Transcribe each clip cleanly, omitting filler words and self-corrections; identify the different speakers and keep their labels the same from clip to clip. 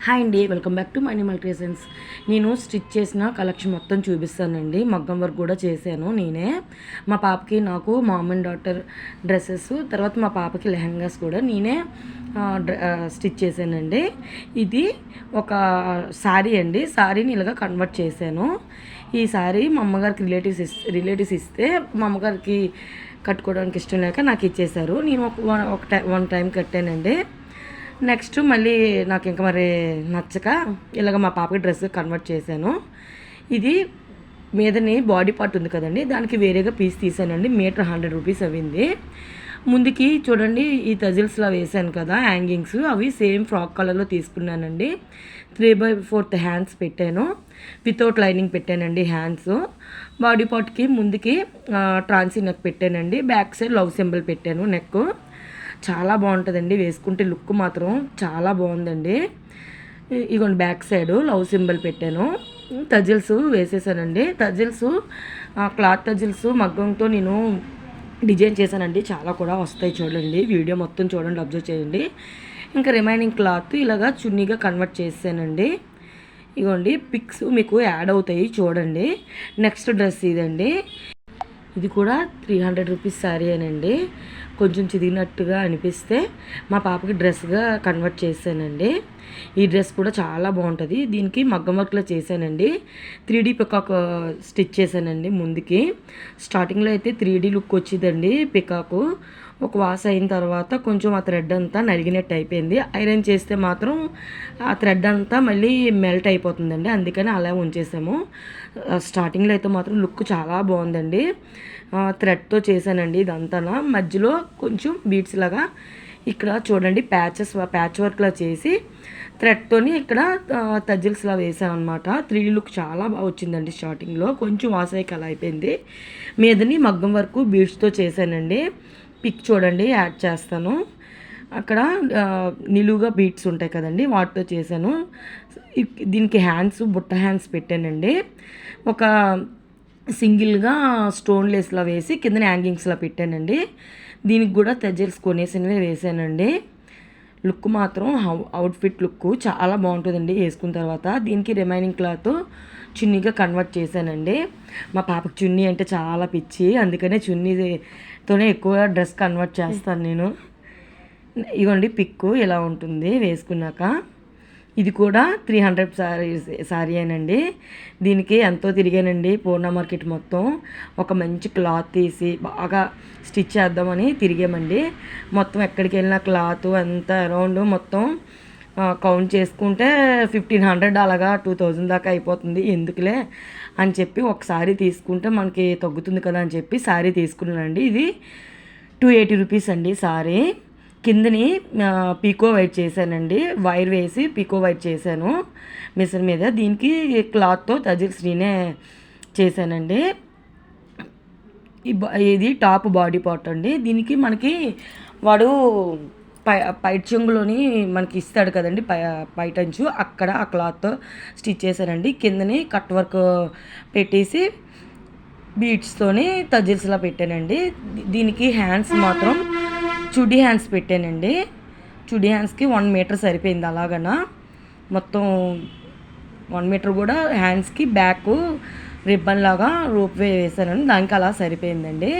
Speaker 1: Hi అండి, welcome back to మణిమల్ creations. నేను stitch చేసిన కలెక్షన్ మొత్తం చూపిస్తానండి. మగ్గం వర్క్ కూడా చేశాను నేనే. మా పాపకి నాకు మామ్ అండ్ డాటర్ డ్రెస్సెస్, తర్వాత మా పాపకి లెహంగాస్ కూడా నేనే స్టిచ్ చేశానండి. ఇది ఒక శారీ అండి. శారీని ఇలాగా కన్వర్ట్ చేశాను. ఈ శారీ మా అమ్మగారికి రిలేటివ్స్ ఇస్తే మా అమ్మగారికి కట్టుకోవడానికి ఇష్టం లేక నాకు ఇచ్చేశారు. నేను వన్ టైం కట్టానండి. నెక్స్ట్ మళ్ళీ నాకు ఇంకా మరి నచ్చక ఇలాగ మా పాపకి డ్రెస్ కన్వర్ట్ చేశాను. ఇది మీదని బాడీ పార్ట్ ఉంది కదండి, దానికి వేరేగా పీస్ తీసానండి. మీటర్ 100 రూపీస్ అయింది. ముందుకి చూడండి, ఈ తజిల్స్లా వేసాను కదా హ్యాంగింగ్స్, అవి సేమ్ ఫ్రాక్ కలర్లో తీసుకున్నానండి. 3/4 హ్యాండ్స్ పెట్టాను, వితౌట్ లైనింగ్ పెట్టానండి హ్యాండ్స్. బాడీ పార్ట్కి ముందుకి ట్రాన్సీ నెక్ పెట్టానండి. బ్యాక్ సైడ్ లవ్ సింబల్ పెట్టాను. నెక్ చాలా బాగుంటుందండి, వేసుకుంటే లుక్ మాత్రం చాలా బాగుందండి. ఇగోండి బ్యాక్ సైడ్ లవ్ సింబల్ పెట్టాను. తజిల్స్ వేసేసానండి. తజిల్స్ క్లాత్ తజిల్స్ మగ్గంతో నేను డిజైన్ చేశానండి. చాలా కూడా వస్తాయి, చూడండి వీడియో మొత్తం చూడండి, అబ్జర్వ్ చేయండి. ఇంకా రిమైనింగ్ క్లాత్ ఇలాగా చున్నీగా కన్వర్ట్ చేశానండి. ఇగోండి పిక్స్ మీకు యాడ్ అవుతాయి, చూడండి. నెక్స్ట్ డ్రెస్ ఇదండి. ఇది కూడా 300 రూపీస్ శారీ అనండి. కొంచెం చిదిగినట్టుగా అనిపిస్తే మా పాపకి డ్రెస్గా కన్వర్ట్ చేశానండి. ఈ డ్రెస్ కూడా చాలా బాగుంటుంది. దీనికి మగ్గం వర్క్లో చేశానండి. 3D పికాక్ స్టిచ్ చేశానండి. ముందుకి స్టార్టింగ్లో అయితే 3D లుక్ వచ్చిందండి పికాకు. ఒక వాష్ అయిన తర్వాత కొంచెం ఆ థ్రెడ్ అంతా నలిగినట్టు అయిపోయింది. ఐరన్ చేస్తే మాత్రం ఆ థ్రెడ్ అంతా మళ్ళీ మెల్ట్ అయిపోతుందండి, అందుకని అలా ఉంచేసాము. స్టార్టింగ్లో అయితే మాత్రం లుక్ చాలా బాగుందండి. థ్రెడ్తో చేశానండి ఇదంతా. మధ్యలో కొంచెం బీడ్స్ లాగా ఇక్కడ చూడండి ప్యాచ్ వర్క్లా చేసి థ్రెడ్తోని ఇక్కడ తజిల్స్లా వేసాను అనమాట. 3D లుక్ చాలా బాగా వచ్చిందండి. స్టార్టింగ్లో కొంచెం వాష్ అయ్యి అలా అయిపోయింది. మీదని మగ్గం వరకు బీడ్స్తో చేశానండి. పిక్ చూడండి, యాడ్ చేస్తాను. అక్కడ నిలువుగా బీట్స్ ఉంటాయి కదండి, వాటితో చేశాను. దీనికి హ్యాండ్స్ బుట్ట హ్యాండ్స్ పెట్టానండి. ఒక సింగిల్గా స్టోన్ లేస్లా వేసి కింద హ్యాంగింగ్స్లా పెట్టానండి. దీనికి కూడా తజిల్స్ కొనేసినవే వేసానండి. లుక్ మాత్రం అవుట్ఫిట్ లుక్ చాలా బాగుంటుందండి వేసుకున్న తర్వాత. దీనికి రిమైనింగ్ క్లాత్ చున్నీగా కన్వర్ట్ చేశానండి. మా పాపకి చున్నీ అంటే చాలా పిచ్చి, అందుకనే చున్నీతోనే ఎక్కువ డ్రెస్ కన్వర్ట్ చేస్తాను నేను. ఇవ్వండి పిక్కు ఇలా ఉంటుంది వేసుకున్నాక. ఇది కూడా 300 శారీ అనండి. దీనికి ఎంతో తిరిగానండి పూర్ణ మార్కెట్ మొత్తం. ఒక మంచి క్లాత్ తీసి బాగా స్టిచ్ చేద్దామని తిరిగామండి. మొత్తం ఎక్కడికి వెళ్ళిన క్లాత్ అంతా అరౌండ్ మొత్తం కౌంట్ చేసుకుంటే 1500 అలాగా 2000 దాకా అయిపోతుంది. ఎందుకులే అని చెప్పి ఒకసారి తీసుకుంటే మనకి తగ్గుతుంది కదా అని చెప్పి శారీ తీసుకున్నానండి. ఇది 280 రూపీస్ అండి శారీ. కిందని పీకో వైట్ చేశానండి. వైర్ వేసి పీకో వైట్ చేశాను మిషన్ మీద. దీనికి క్లాత్తో తజిల్స్ నేనే చేశానండి. ఇది టాప్ బాడీ పార్ట్ అండి. దీనికి మనకి వాడు పైట్ చెంగులోని మనకి ఇస్తాడు కదండి, పైటంచు, అక్కడ ఆ క్లాత్తో స్టిచ్ చేశానండి. కిందని కట్ వర్క్ పెట్టేసి బీడ్స్తోని తజిల్స్లా పెట్టానండి. దీనికి హ్యాండ్స్ మాత్రం చుడీ హ్యాండ్స్ పెట్టానండి. చుడీ హ్యాండ్స్కి 1 మీటర్ సరిపోయింది. అలాగనా మొత్తం 1 మీటర్ కూడా హ్యాండ్స్కి బ్యాక్ రిబ్బన్ లాగా రోప్ వేసానండి. దానికి అలా సరిపోయిందండి.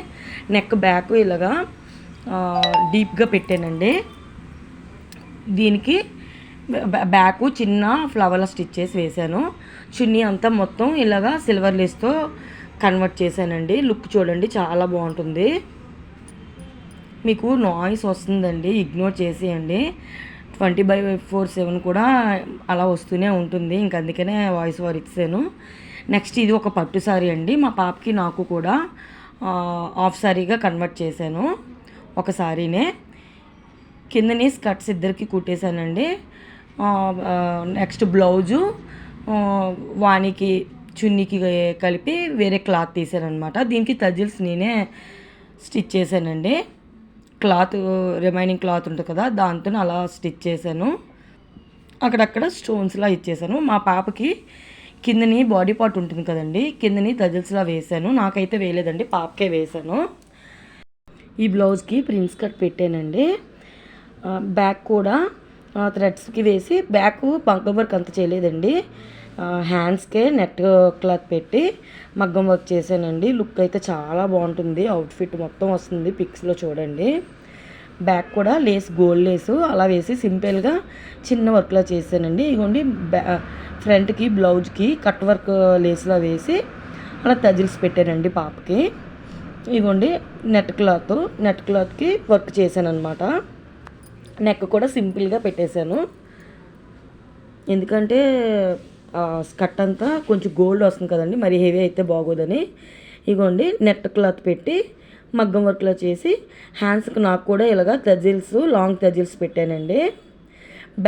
Speaker 1: నెక్ బ్యాక్ ఇలాగా డీప్గా పెట్టానండి. దీనికి బ్యాక్ చిన్న ఫ్లవర్ల స్టిచ్ చేసి వేసాను. చున్నీ అంతా మొత్తం ఇలాగా సిల్వర్ లేస్తో కన్వర్ట్ చేశానండి. లుక్ చూడండి చాలా బాగుంటుంది. మీకు నాయిస్ వస్తుందండి, ఇగ్నోర్ చేసేయండి. 20/4/7 కూడా అలా వస్తూనే ఉంటుంది, ఇంక అందుకనే వాయిస్ ఓవర్ ఇచ్చాను. నెక్స్ట్ ఇది ఒక పట్టు సారీ అండి. మా పాపకి నాకు కూడా హాఫ్ సారీగా కన్వర్ట్ చేశాను ఒక సారీనే. కిందని స్కర్ట్స్ ఇద్దరికి కుట్టేశానండి. నెక్స్ట్ బ్లౌజు వానికి చున్నీకి కలిపి వేరే క్లాత్ తీసానమాట. దీనికి తజిల్స్ నేనే స్టిచ్ చేశానండి. క్లాత్ రిమైనింగ్ క్లాత్ ఉంటుంది కదా, దాంతో అలా స్టిచ్ చేశాను. అక్కడక్కడ స్టోన్స్లా ఇచ్చేసాను. మా పాపకి కిందని బాడీ పార్ట్ ఉంటుంది కదండి, కిందని తజిల్స్లా వేసాను. నాకైతే వేయలేదండి, పాపకే వేసాను. ఈ బ్లౌజ్కి ప్రిన్స్ కట్ పెట్టానండి. బ్యాక్ కూడా థ్రెడ్స్కి వేసి బ్యాక్ మగ్గం వర్క్ అంత చేయలేదండి. హ్యాండ్స్కే నెట్ క్లాత్ పెట్టి మగ్గం వర్క్ చేశానండి. లుక్ అయితే చాలా బాగుంటుంది. అవుట్ఫిట్ మొత్తం వస్తుంది, పిక్స్లో చూడండి. బ్యాక్ కూడా లేస్, గోల్డ్ లేసు అలా వేసి సింపుల్గా చిన్న వర్క్లో చేశానండి. ఇదిగోండి ఫ్రంట్కి బ్లౌజ్కి కట్ వర్క్ లేస్లా వేసి అలా తజిల్స్ పెట్టానండి పాపకి. ఇదిగోండి నెట్ క్లాత్కి వర్క్ చేశాను అనమాట. నెక్ కూడా సింపుల్గా పెట్టేశాను, ఎందుకంటే స్కర్ట్ అంతా కొంచెం గోల్డ్ వస్తుంది కదండి, మరి హెవీ అయితే బాగోదని. ఇగోండి నెట్ క్లాత్ పెట్టి మగ్గం వర్క్లో చేసి హ్యాండ్స్కి నాకు కూడా ఇలాగా తజిల్స్, లాంగ్ తజిల్స్ పెట్టానండి.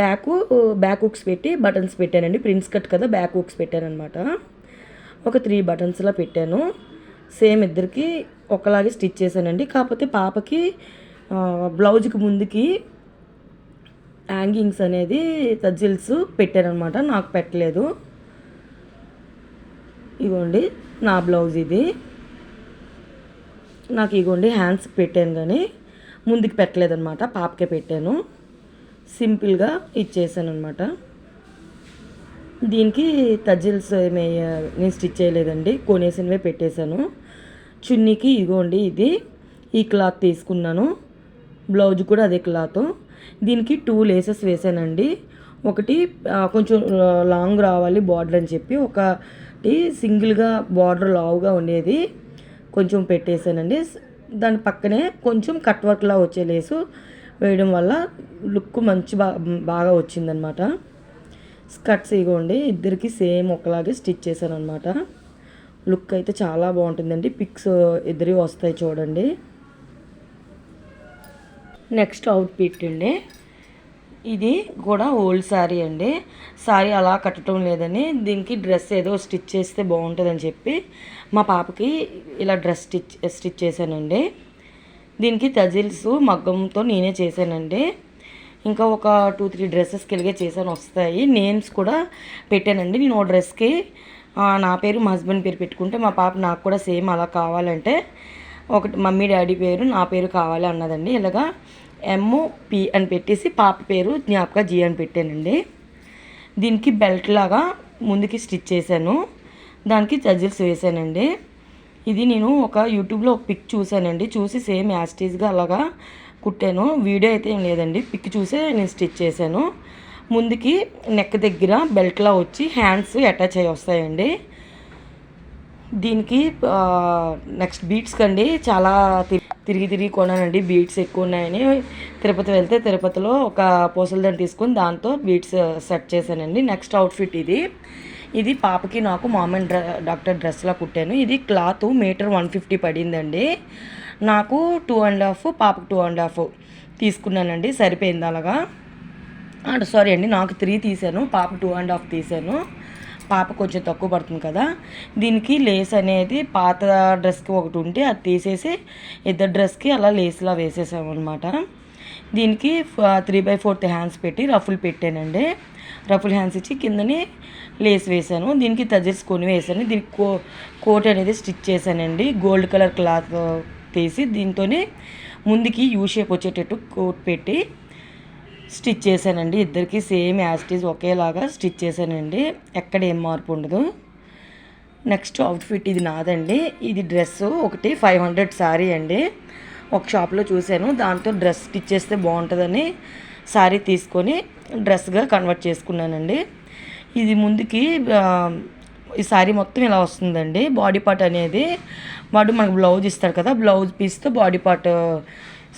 Speaker 1: బ్యాక్ హుక్స్ పెట్టి బటన్స్ పెట్టానండి. ప్రిన్స్ కట్ కదా, బ్యాక్ హుక్స్ పెట్టానమాట. ఒక 3 బటన్స్లా పెట్టాను. సేమ్ ఇద్దరికి ఒకలాగే స్టిచ్ చేశానండి. కాకపోతే పాపకి బ్లౌజ్కి ముందుకి హ్యాంగింగ్స్ అనేది తజిల్స్ పెట్టానమాట, నాకు పెట్టలేదు. ఇగోండి నా బ్లౌజ్ ఇది. నాకు ఇగోండి హ్యాండ్స్ పెట్టాను కానీ ముందుకు పెట్టలేదన్నమాట, పాపకే పెట్టాను. సింపుల్గా ఇచ్చేసాను అనమాట. దీనికి తజిల్స్ ఏమి నేను స్టిచ్ చేయలేదండి, కొనేసినవే పెట్టేశాను. చున్నీకి ఇగోండి ఇది ఈ క్లాత్ తీసుకున్నాను, బ్లౌజ్ కూడా అదే క్లాత్. దీనికి 2 లేసెస్ వేసానండి. ఒకటి కొంచెం లాంగ్ రావాలి బార్డర్ అని చెప్పి, ఒకటి సింగిల్గా బార్డర్ లావుగా ఉండేది కొంచెం పెట్టేశానండి. దాని పక్కనే కొంచెం కట్ వర్క్లా వచ్చే లేసు వేయడం వల్ల లుక్ మంచి బాగా వచ్చిందనమాట. స్కర్ట్స్ ఇగోండి ఇద్దరికి సేమ్ ఒకలాగే స్టిచ్ చేశాను అనమాట. లుక్ అయితే చాలా బాగుంటుందండి. పిక్స్ ఇద్దరి వస్తాయి చూడండి. నెక్స్ట్ అవుట్ఫిట్ అండి. ఇది కూడా ఓల్డ్ శారీ అండి. శారీ అలా కట్టడం లేదని దీనికి డ్రెస్ ఏదో స్టిచ్ చేస్తే బాగుంటుందని చెప్పి మా పాపకి ఇలా డ్రెస్ స్టిచ్ చేశానండి. దీనికి తజిల్స్ మగ్గంతో నేనే చేశానండి. ఇంకా ఒక 2-3 డ్రెస్సెస్కి ఇలాగే చేశాను, వస్తాయి. నేమ్స్ కూడా పెట్టానండి. నేను ఓ డ్రెస్కి నా పేరు, మా హస్బెండ్ పేరు పెట్టుకుంటే మా పాప నాకు కూడా సేమ్ అలా కావాలంటే ఒకటి మమ్మీ డాడీ పేరు, నా పేరు కావాలి అన్నదండి. ఇలాగా MP అని పెట్టేసి పాప పేరు జ్ఞాపక జీ అని పెట్టానండి. దీనికి బెల్ట్ లాగా ముందుకి స్టిచ్ చేశాను, దానికి తజిల్స్ వేసానండి. ఇది నేను ఒక యూట్యూబ్లో ఒక పిక్ చూశానండి, చూసి సేమ్ యాస్టీజ్గా అలాగా కుట్టాను. వీడియో అయితే ఏం లేదండి, పిక్ చూసే నేను స్టిచ్ చేశాను. ముందుకి నెక్ దగ్గర బెల్ట్లా వచ్చి హ్యాండ్స్ అటాచ్ అయ్యి వస్తాయండి. దీనికి నెక్స్ట్ బీట్స్ కండి చాలా తిరిగి కొన్నానండి. బీట్స్ ఎక్కువ ఉన్నాయని తిరుపతి వెళ్తే తిరుపతిలో ఒక పూసలదాన్ని తీసుకొని దాంతో బీట్స్ సెట్ చేశానండి. నెక్స్ట్ అవుట్ఫిట్ ఇది పాపకి నాకు మామ్ అండ్ డాక్టర్ డ్రెస్లా కుట్టాను. ఇది క్లాత్ మీటర్ 150 పడిందండి. నాకు 2.5, పాపకు 2.5 తీసుకున్నానండి, సరిపోయింది అలాగా. సారీ అండి, నాకు 3 తీసాను, పాప 2.5 తీసాను. పాప కొంచెం తక్కువ పడుతుంది కదా. దీనికి లేస్ అనేది పాత డ్రెస్కి ఒకటి ఉంటే అది తీసేసి ఇద్దరు డ్రెస్కి అలా లేస్లా వేసేసాము అనమాట. దీనికి 3/4 హ్యాండ్స్ పెట్టి రఫుల్ పెట్టానండి. రఫుల్ హ్యాండ్స్ ఇచ్చి కిందని లేస్ వేసాను. దీనికి తజిల్స్ కొని వేసాను. దీనికి కోట్ అనేది స్టిచ్ చేశానండి. గోల్డ్ కలర్ క్లాత్ తీసి దీంతోనే ముందుకి యూ షేప్ వచ్చేటట్టు కోట్ పెట్టి స్టిచ్ చేశానండి. ఇద్దరికి సేమ్ యాస్టీజ్ ఒకేలాగా స్టిచ్ చేశానండి, ఎక్కడ ఏం మార్పు ఉండదు. నెక్స్ట్ అవుట్ఫిట్ ఇది నాదండి. ఇది డ్రెస్సు ఒకటి 500 శారీ అండి. ఒక షాప్లో చూశాను, దాంతో డ్రెస్ స్టిచ్ చేస్తే బాగుంటుందని శారీ తీసుకొని డ్రెస్గా కన్వర్ట్ చేసుకున్నానండి. ఇది ముందుకి ఈ శారీ మొత్తం ఇలా వస్తుందండి. బాడీ పార్ట్ అనేది వాడు మనకు బ్లౌజ్ ఇస్తాడు కదా, బ్లౌజ్ పీస్తో బాడీ పార్ట్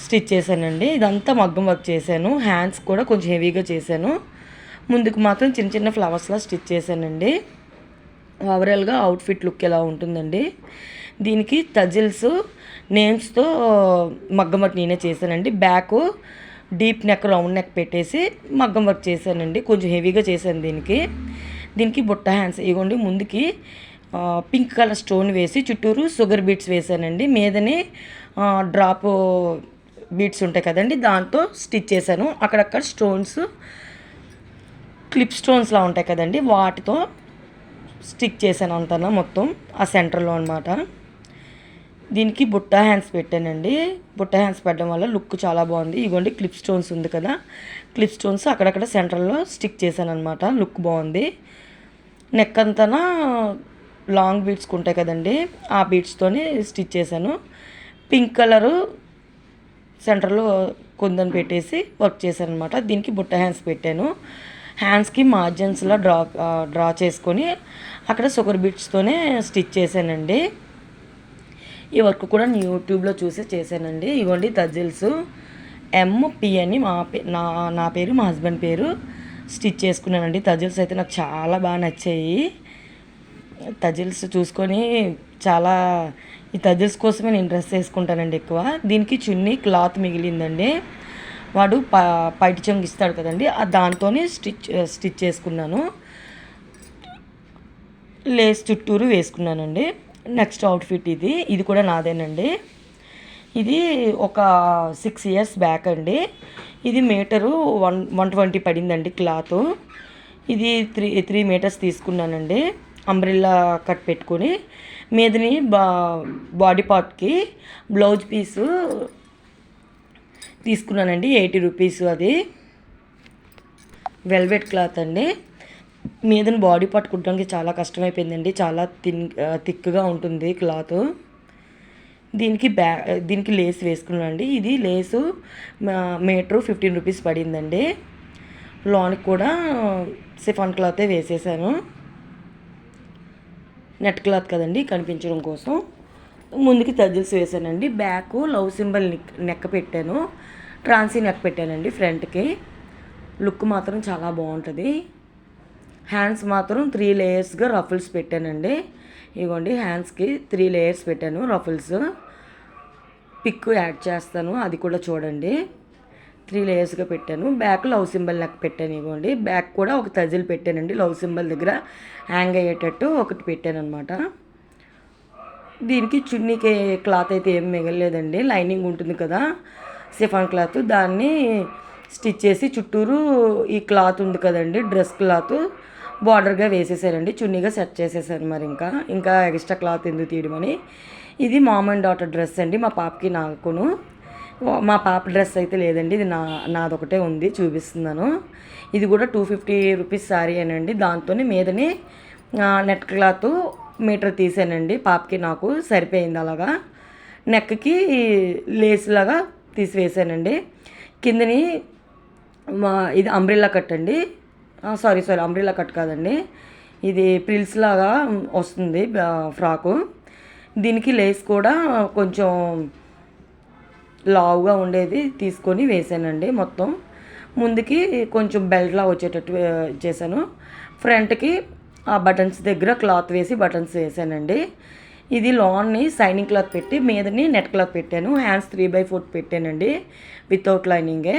Speaker 1: స్టిచ్ చేశానండి. ఇదంతా మగ్గం వర్క్ చేశాను. హ్యాండ్స్ కూడా కొంచెం హెవీగా చేశాను. ముందుకు మాత్రం చిన్న చిన్న ఫ్లవర్స్లా స్టిచ్ చేశానండి. ఓవరాల్గా అవుట్ఫిట్ లుక్ ఎలా ఉంటుందండి. దీనికి తజిల్స్ నేమ్స్తో మగ్గం వర్క్ నేనే చేశానండి. Back deep neck, round neck పెట్టేసి మగ్గం వర్క్ చేశానండి. కొంచెం హెవీగా చేశాను దీనికి బుట్ట హ్యాండ్స్ ఇవ్వండి. ముందుకి పింక్ కలర్ స్టోన్ వేసి చుట్టూరు షుగర్ బీట్స్ వేసానండి. మీదనే డ్రాప్ బీట్స్ ఉంటాయి కదండి, దాంతో స్టిచ్ చేశాను. అక్కడక్కడ స్టోన్స్, క్లిప్ స్టోన్స్లా ఉంటాయి కదండి, వాటితో స్టిక్ చేశాను అంతా మొత్తం ఆ సెంటర్లో అనమాట. దీనికి బుట్ట హ్యాండ్స్ పెట్టానండి. బుట్ట హ్యాండ్స్ పెట్టడం వల్ల లుక్ చాలా బాగుంది. ఇగోండి క్లిప్ స్టోన్స్ ఉంది కదా, క్లిప్ స్టోన్స్ అక్కడక్కడ సెంటర్లో స్టిక్ చేశాను అనమాట. లుక్ బాగుంది. నెక్ అంతా లాంగ్ బీడ్స్ ఉంటాయి కదండి, ఆ బీడ్స్తోని స్టిచ్ చేశాను. పింక్ కలరు సెంటర్లో కొందని పెట్టేసి వర్క్ చేశాను అనమాట. దీనికి బుట్ట హ్యాండ్స్ పెట్టాను. హ్యాండ్స్కి మార్జిన్స్లో డ్రా చేసుకొని అక్కడ షుగర్ బీడ్స్తోనే స్టిచ్ చేశానండి. ఈ వర్క్ కూడా నేను యూట్యూబ్లో చూసి చేశానండి. ఇవ్వండి తజిల్స్ ఎంపి అని నా పేరు, మా హస్బెండ్ పేరు స్టిచ్ చేసుకున్నానండి. తజిల్స్ అయితే నాకు చాలా బాగా నచ్చాయి. తజిల్స్ చూసుకొని చాలా ఈ తజిల్స్ కోసమే నేను డ్రెస్ వేసుకుంటానండి ఎక్కువ. దీనికి చున్నీ క్లాత్ మిగిలిందండి, వాడు పైటి చెంగు ఇస్తాడు కదండి, దాంతోనే స్టిచ్ చేసుకున్నాను. లేస్ చుట్టూరు వేసుకున్నానండి. నెక్స్ట్ అవుట్ఫిట్ ఇది కూడా నాదేనండి. ఇది ఒక 6 years బ్యాక్ అండి. ఇది మీటరు 120 పడిందండి క్లాత్. ఇది 3 meters తీసుకున్నానండి. అంబ్రెల్లా కట్ పెట్టుకొని మీదని బాడీ పార్ట్కి బ్లౌజ్ పీసు తీసుకున్నానండి. 80 rupees. అది వెల్వెట్ క్లాత్ అండి. మీదని బాడీ పార్ట్ కుట్టడానికి చాలా కష్టమైపోయిందండి, చాలా థిక్గా ఉంటుంది క్లాత్. దీనికి లేస్ వేసుకున్నానండి. ఇది లేసు మీటరు 15 rupees పడిందండి. లోనికి కూడా సిఫాన్ క్లాతే వేసేసాను. నెట్ క్లాత్ కదండి కనిపించడం కోసం. ముందుకి తజిల్స్ వేసానండి. బ్యాక్ లవ్ సింబల్ నెక్ పెట్టాను, ట్రాన్సీ నెక్ పెట్టానండి ఫ్రంట్కి. లుక్ మాత్రం చాలా బాగుంటుంది. హ్యాండ్స్ మాత్రం 3 layers రఫుల్స్ పెట్టానండి. ఇవ్వండి హ్యాండ్స్కి 3 layers పెట్టాను రఫుల్స్. పిక్ యాడ్ చేస్తాను, అది కూడా చూడండి. 3 layers పెట్టాను. బ్యాక్ లవ్ సింబల్ నెక్ పెట్టాను. ఇవ్వండి బ్యాక్ కూడా ఒక తజిల్ పెట్టానండి. లవ్ సింబల్ దగ్గర హ్యాంగ్ అయ్యేటట్టు ఒకటి పెట్టాను అనమాట. దీనికి చున్నీకి క్లాత్ అయితే ఏం మిగలలేదండి, లైనింగ్ ఉంటుంది కదా సిఫాన్ క్లాత్, దాన్ని స్టిచ్ చేసి చుట్టూరు ఈ క్లాత్ ఉంది కదండి డ్రెస్ క్లాత్ బార్డర్గా వేసేసానండి. చున్నీగా సెట్ చేసేసాను. మరి ఇంకా ఎక్స్ట్రా క్లాత్ ఎందుకు తీయడమని. ఇది మామ్ అండ్ డాటర్ డ్రెస్ అండి, మా పాపకి నాకును. మా పాప డ్రెస్ అయితే లేదండి, ఇది నాదొకటే ఉంది, చూపిస్తున్నాను. ఇది కూడా 250 rupees శారీ అనండి. దాంతోనే మీదని నెట్ క్లాత్ మీటర్ తీసానండి. పాపకి నాకు సరిపోయింది. అలాగా నెక్కి లేస్ లాగా తీసివేసానండి. కిందని ఇది అంబ్రెల్లా కట్ అండి. సారీ అంబ్రెల్లా కట్ కాదండి, ఇది ప్రిల్స్ లాగా వస్తుంది ఫ్రాకు. దీనికి లేస్ కూడా కొంచెం లావుగా ఉండేది తీసుకొని వేసానండి. మొత్తం ముందుకి కొంచెం బెల్ట్లా వచ్చేటట్టు చేశాను. ఫ్రంట్కి ఆ బటన్స్ దగ్గర క్లాత్ వేసి బటన్స్ వేసానండి. ఇది లాన్ని సైనింగ్ క్లాత్ పెట్టి మీదని నెట్ క్లాత్ పెట్టాను. హ్యాండ్స్ 3/4 పెట్టానండి వితౌట్ లైనింగే.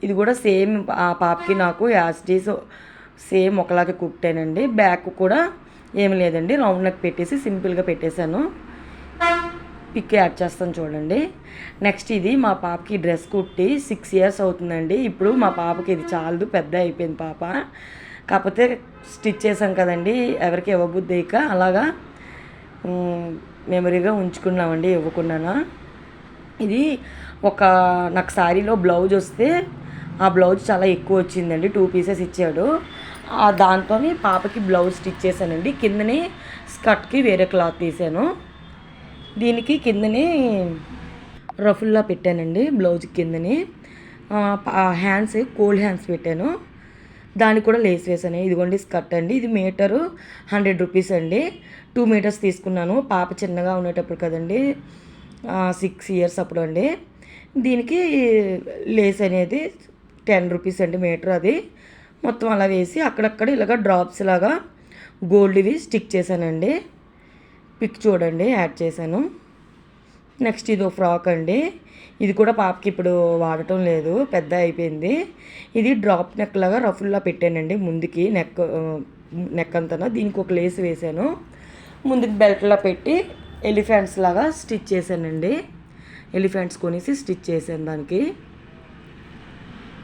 Speaker 1: ఇది కూడా సేమ్ ఆ పాపకి నాకు యాస్టీస్ సేమ్ ఒకలాగే కుట్టానండి. బ్యాక్ కూడా ఏమి లేదండి, రౌండ్ నెక్ పెట్టేసి సింపుల్గా పెట్టేశాను. పిక్ యాడ్ చేస్తాను చూడండి. నెక్స్ట్ ఇది మా పాపకి డ్రెస్ కుట్టి 6 years అవుతుందండి. ఇప్పుడు మా పాపకి ఇది చాలదు, పెద్ద అయిపోయింది పాప. కాకపోతే స్టిచ్ చేసాం కదండి, ఎవరికి ఇవ్వబుద్ధి ఇక అలాగా మెమరీగా ఉంచుకున్నామండి, ఇవ్వకుండానా. ఇది నాకు శారీలో బ్లౌజ్ వస్తే ఆ బ్లౌజ్ చాలా ఎక్కువ వచ్చిందండి, 2 pieces ఇచ్చాడు. దాంతో పాపకి బ్లౌజ్ స్టిచ్ చేశానండి. కిందని స్కర్ట్కి వేరే క్లాత్ తీసాను. దీనికి కిందని రఫుల్లా పెట్టానండి, బ్లౌజ్ కిందని. హ్యాండ్స్ కోల్డ్ హ్యాండ్స్ పెట్టాను, దానికి కూడా లేస్ వేసాను. ఇదిగోండి స్కర్ట్ అండి. ఇది మీటరు 100 rupees అండి. 2 meters తీసుకున్నాను. పాప చిన్నగా ఉండేటప్పుడు కదండి, 6 years అప్పుడు అండి. దీనికి లేస్ అనేది 10 rupees అండి మీటర్. అది మొత్తం అలా వేసి అక్కడక్కడ ఇలాగ డ్రాప్స్ లాగా గోల్డ్వి స్టిక్ చేశానండి. పిక్ చూడండి యాడ్ చేశాను. నెక్స్ట్ ఇది ఫ్రాక్ అండి. ఇది కూడా పాపకి ఇప్పుడు వాడటం లేదు, పెద్ద అయిపోయింది. ఇది డ్రాప్ నెక్ లాగా రఫుల్లా పెట్టానండి. ముందుకి నెక్ అంతా దీనికి ఒక లేస్ వేసాను. ముందుకు బెల్ట్లా పెట్టి ఎలిఫెంట్స్ లాగా స్టిచ్ చేశానండి. ఎలిఫెంట్స్ కొనేసి స్టిచ్ చేశాను దానికి.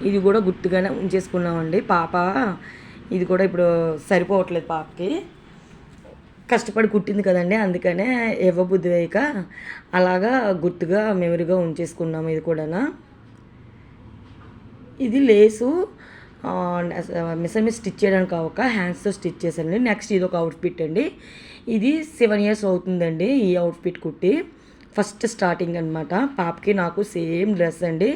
Speaker 1: ఇది కూడా గుర్తుగానే ఉంచేసుకున్నామండి. పాప ఇది కూడా ఇప్పుడు సరిపోవట్లేదు పాపకి, కష్టపడి కుట్టింది కదండి, అందుకనే ఇవ్వబుద్ధి వేయక అలాగా గుర్తుగా మెమరీగా ఉంచేసుకున్నాము. ఇది కూడా ఇది లేసు మిస్ స్టిచ్ చేయడానికి కావక హ్యాండ్స్తో స్టిచ్ చేశానండి. నెక్స్ట్ ఇది ఒక అవుట్ఫిట్ అండి. ఇది 7 years అవుతుందండి ఈ అవుట్ఫిట్ కుట్టి. ఫస్ట్ స్టార్టింగ్ అనమాట. పాపకి నాకు సేమ్ డ్రెస్ అండి.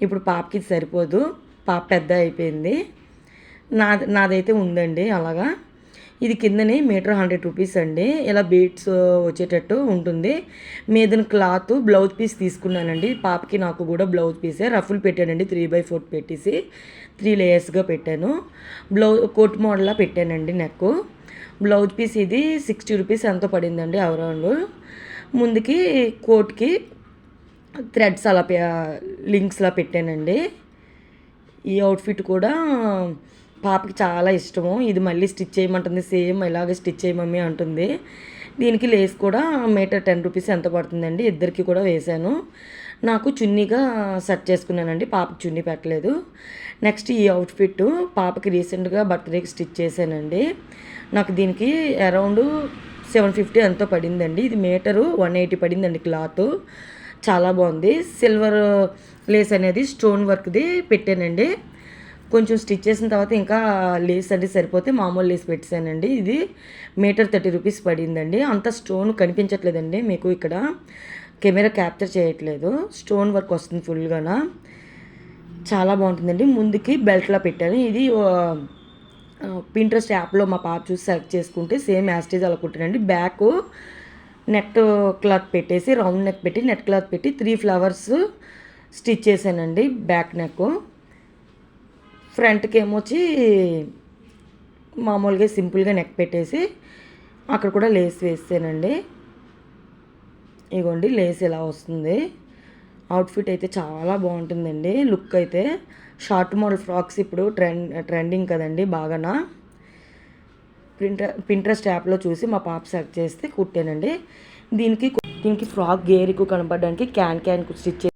Speaker 1: ఇప్పుడు పాపకి ఇది సరిపోదు, పాప పెద్ద అయిపోయింది. నాదైతే ఉందండి అలాగా. ఇది కిందని మీటర్ 100 రూపీస్ అండి. ఇలా బీట్స్ వచ్చేటట్టు ఉంటుంది. మీదన క్లాత్ బ్లౌజ్ పీస్ తీసుకున్నానండి. పాపకి నాకు కూడా బ్లౌజ్ పీసే రఫుల్ పెట్టానండి. 3/4 పెట్టేసి 3 లేయర్స్గా పెట్టాను. కోట్ మోడల్లా పెట్టానండి నెక్. బ్లౌజ్ పీస్ ఇది 60 రూపీస్ ఎంతో పడిందండి అరౌండ్. ముందుకి కోట్కి థ్రెడ్స్ అలా లింక్స్లా పెట్టానండి. ఈ అవుట్ఫిట్ కూడా పాపకి చాలా ఇష్టము. ఇది మళ్ళీ స్టిచ్ చేయమంటుంది, సేమ్ ఇలాగే స్టిచ్ చేయమమ్మీ అంటుంది. దీనికి లేస్ కూడా మీటర్ 10 రూపీస్ ఎంత పడుతుందండి. ఇద్దరికి కూడా వేశాను. నాకు చున్నీగా సెట్ చేసుకున్నానండి, పాపకి చున్నీ పెట్టలేదు. నెక్స్ట్ ఈ అవుట్ఫిట్ పాపకి రీసెంట్గా బర్త్డేకి స్టిచ్ చేశానండి. నాకు దీనికి అరౌండ్ 750 ఎంతో పడిందండి. ఇది మీటరు 180 పడిందండి క్లాత్. చాలా బాగుంది. సిల్వర్ లేస్ అనేది స్టోన్ వర్క్ది పెట్టానండి. కొంచెం స్టిచ్ చేసిన తర్వాత ఇంకా లేస్ అంటే సరిపోతే మామూలు లేస్ పెట్టానండి. ఇది మీటర్ 30 రూపీస్ పడిందండి. అంత స్టోన్ కనిపించట్లేదండి మీకు, ఇక్కడ కెమెరా క్యాప్చర్ చేయట్లేదు. స్టోన్ వర్క్ వస్తుంది ఫుల్గాన. చాలా బాగుంటుందండి. ముందుకి బెల్ట్లా పెట్టాను. ఇది పింట్రెస్ట్ యాప్లో మా పాప చూసి సెలెక్ట్ చేసుకుంటే సేమ్ యాస్టేజ్ అలా కుట్టానండి. బ్యాక్ నెట్ క్లాత్ పెట్టేసి రౌండ్ నెక్ పెట్టి నెట్ క్లాత్ పెట్టి 3 ఫ్లవర్స్ స్టిచ్ చేశానండి బ్యాక్ నెక్. ఫ్రంట్కి ఏమొచ్చి మామూలుగా సింపుల్గా నెక్ పెట్టేసి అక్కడ కూడా లేస్ వేసానండి. ఇగోండి లేస్ ఇలా వస్తుంది. అవుట్ఫిట్ అయితే చాలా బాగుంటుందండి. లుక్ అయితే షార్ట్ మోడల్ ఫ్రాక్స్ ఇప్పుడు ట్రెండింగ్ కదండి బాగానా. పింట్రెస్ట్ యాప్లో చూసి మా పాప సెలెక్ట్ చేస్తే కుట్టానండి. దీనికి ఫ్రాక్ గేర్ ఎక్కువ కనపడడానికి క్యాన్ స్టిచ్